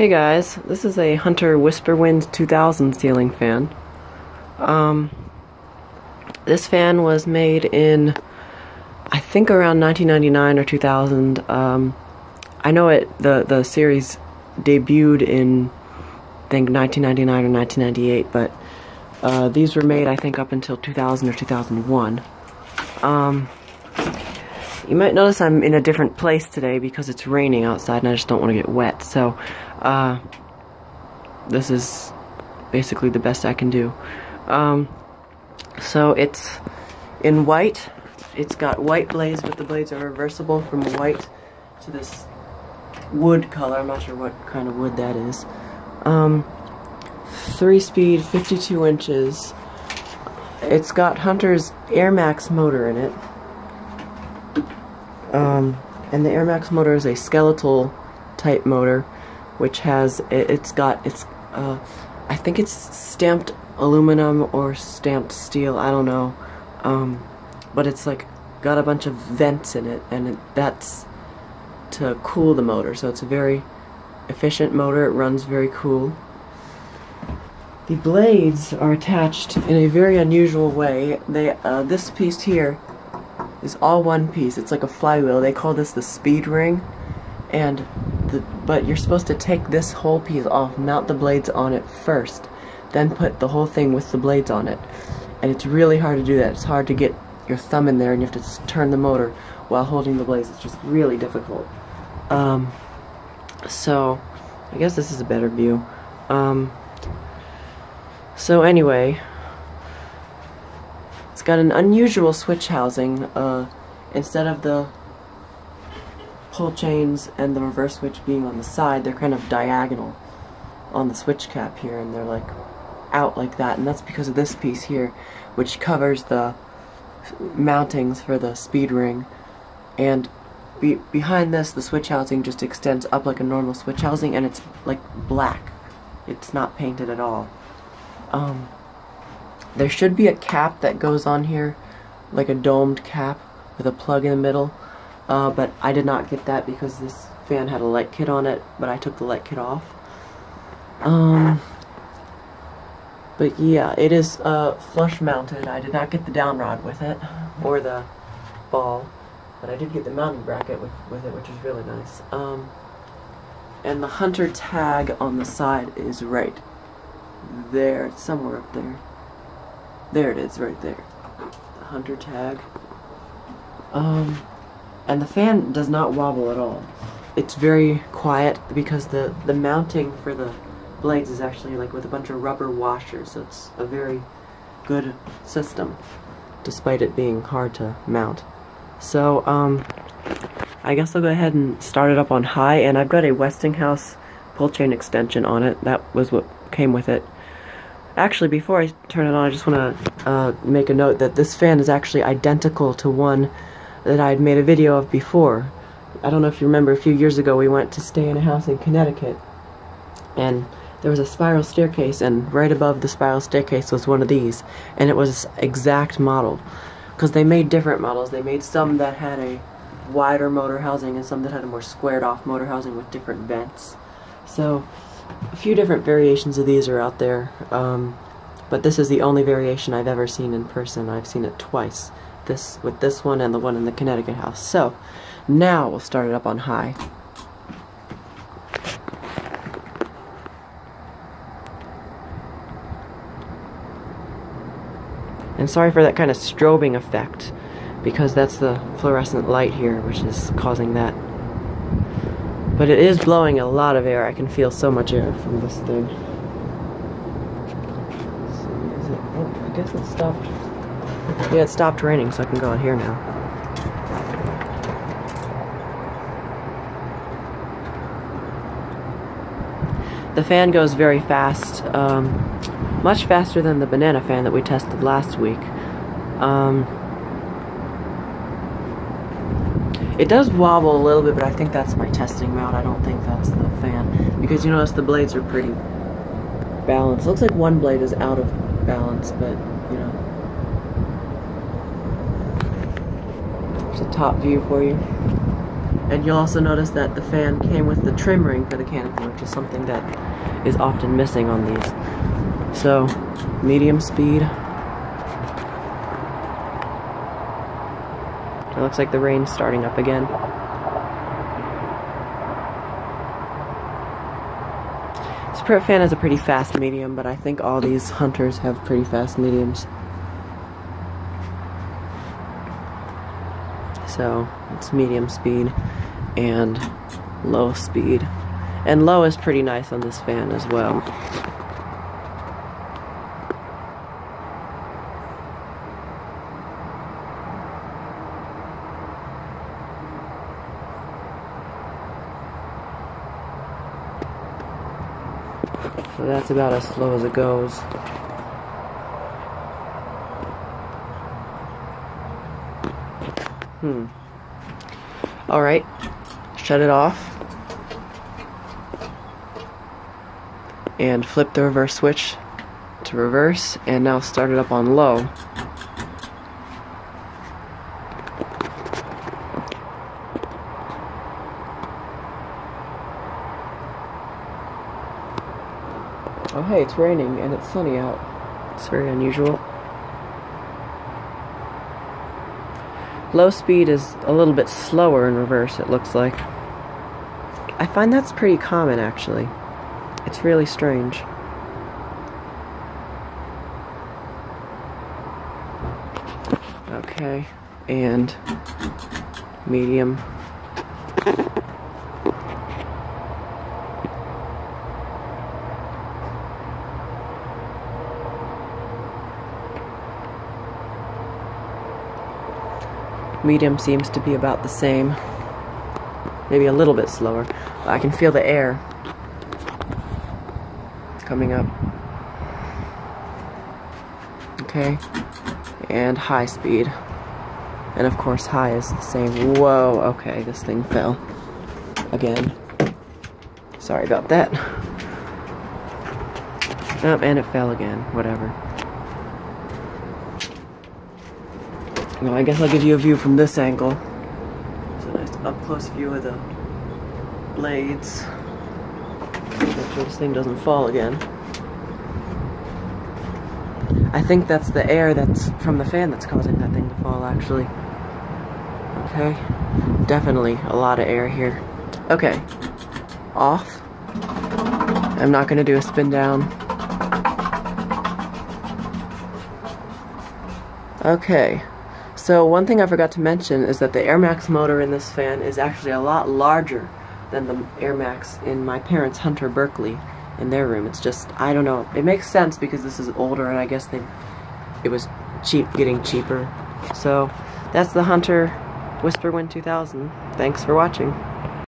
Hey guys, this is a Hunter WhisperWind2000 ceiling fan. This fan was made in, I think, around 1999 or 2000. I know the series debuted in, I think, 1999 or 1998, but these were made, I think, up until 2000 or 2001. You might notice I'm in a different place today because it's raining outside and I just don't want to get wet. So, this is basically the best I can do. So it's in white. It's got white blades, but the blades are reversible from white to this wood color. I'm not sure what kind of wood that is. 3-speed, 52 inches. It's got Hunter's Air Max motor in it. And the Air Max motor is a skeletal type motor, which has, I think it's stamped aluminum or stamped steel, I don't know, but it's like got a bunch of vents in it, and that's to cool the motor, so it's a very efficient motor. It runs very cool. The blades are attached in a very unusual way. This piece here is all one piece. It's like a flywheel. They call this the speed ring, but you're supposed to take this whole piece off, mount the blades on it first, then put the whole thing with the blades on it. And it's really hard to do that. It's hard to get your thumb in there and you have to turn the motor while holding the blades. It's just really difficult. So I guess this is a better view. So anyway, it's got an unusual switch housing. Instead of the pull chains and the reverse switch being on the side, they're kind of diagonal on the switch cap here, and they're like out like that, and that's because of this piece here, which covers the mountings for the speed ring. And behind this, the switch housing just extends up like a normal switch housing, and it's like black. It's not painted at all. There should be a cap that goes on here, like a domed cap with a plug in the middle, but I did not get that because this fan had a light kit on it, but I took the light kit off. But yeah, it is flush mounted. I did not get the down rod with it, or the ball, but I did get the mounting bracket with it, which is really nice. And the Hunter tag on the side is right there. It's somewhere up there. There it is, right there. The Hunter tag. And the fan does not wobble at all. It's very quiet because the mounting for the blades is actually like with a bunch of rubber washers, so it's a very good system, despite it being hard to mount. So, I guess I'll go ahead and start it up on high, and I've got a Westinghouse pull chain extension on it. That was what came with it. Actually, before I turn it on, I just want to make a note that this fan is actually identical to one that I'd made a video of before. I don't know if you remember, a few years ago we went to stay in a house in Connecticut, and there was a spiral staircase, and right above the spiral staircase was one of these, and it was exact model. Because they made different models. They made some that had a wider motor housing and some that had a more squared off motor housing with different vents. So a few different variations of these are out there, but this is the only variation I've ever seen in person. I've seen it twice, with this one and the one in the Connecticut house. So now we'll start it up on high. And sorry for that kind of strobing effect, because that's the fluorescent light here which is causing that. But it is blowing a lot of air. I can feel so much air from this thing. Oh, I guess it stopped. Yeah, it stopped raining, so I can go out here now. The fan goes very fast, much faster than the banana fan that we tested last week. It does wobble a little bit, but I think that's my testing mount. I don't think that's the fan, because you notice the blades are pretty balanced. Looks like one blade is out of balance, but you know. There's a top view for you. And you'll also notice that the fan came with the trim ring for the canopy, which is something that is often missing on these. So, medium speed. It looks like the rain's starting up again. This fan has a pretty fast medium, but I think all these hunters have pretty fast mediums. So, it's medium speed and low speed. And low is pretty nice on this fan as well. So that's about as slow as it goes. Alright, shut it off. And flip the reverse switch to reverse, and now start it up on low. Oh hey, it's raining and it's sunny out. It's very unusual. Low speed is a little bit slower in reverse, it looks like. I find that's pretty common, actually. It's really strange. Okay, and medium. Medium seems to be about the same. Maybe a little bit slower. I can feel the air coming up. Okay. And high speed. And of course high is the same. Whoa, okay, this thing fell. Again. Sorry about that. Oh, and it fell again. Whatever. Now I guess I'll give you a view from this angle. It's a nice up-close view of the blades. Make sure this thing doesn't fall again. I think that's the air that's from the fan that's causing that thing to fall, actually. Okay. Definitely a lot of air here. Okay. Off. I'm not going to do a spin down. Okay. So one thing I forgot to mention is that the Air Max motor in this fan is actually a lot larger than the Air Max in my parents' Hunter Berkeley in their room. It's just, I don't know, it makes sense because this is older and I guess it was getting cheaper. So that's the Hunter WhisperWind2000. Thanks for watching.